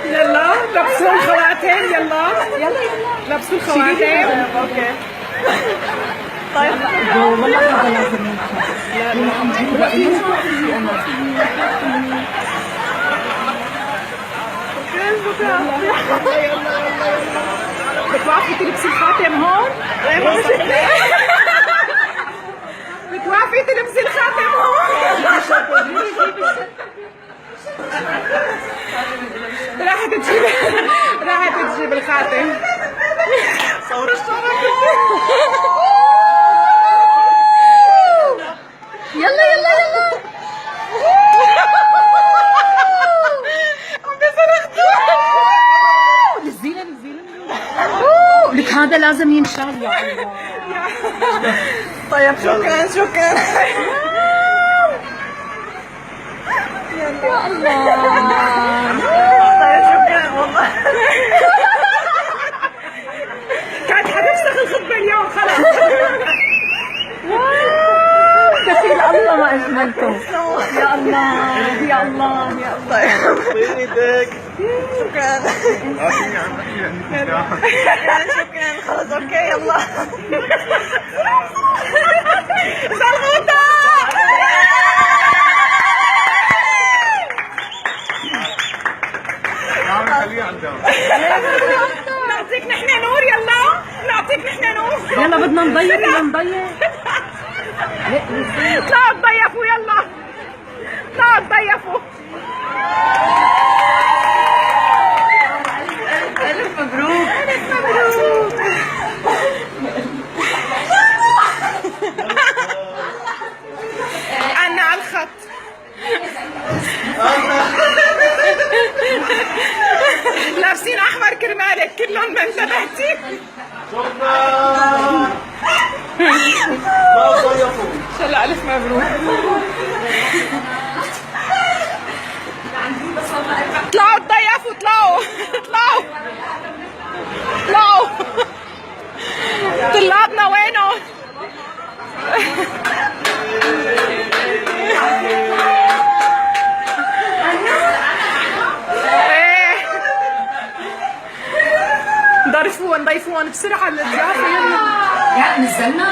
يلا لبسوا الخواتم. يلا لبسوا الخواتم. اوكي طيب بتوقفي تلبسي الخاتم هون؟ بتوقفي تلبسي الخاتم هون؟ راحت تجيب الخاتم. صور الشرف. يلا عم بصرخ. نزيله لك هذا لازم ينشال. يا الله. طيب شكرا. يا الله. طيب شكرا والله. كانت حتفسخ الخطبة اليوم خلاص. كفيل الله ما اجملكم. يا الله يا الله يا الله. طيب شكرا. شكرا خلاص اوكي يلا. زلغوطة. نعطيك نحن نور. يلا نعطيك نحن نور. يلا بدنا نضيف اطلعوا تضيفوا. يلا اطلعوا تضيفوا. ألف مبروك. أنا على الخط. لابسين أحمر كرمالك كلهم ما انتبهتي. إن شاء الله ألف مبروك. اطلعوا تضيفوا. اطلعوا طلابنا وينهم؟ نضيفوهم بسرعة للضيافة. يلا نزلنا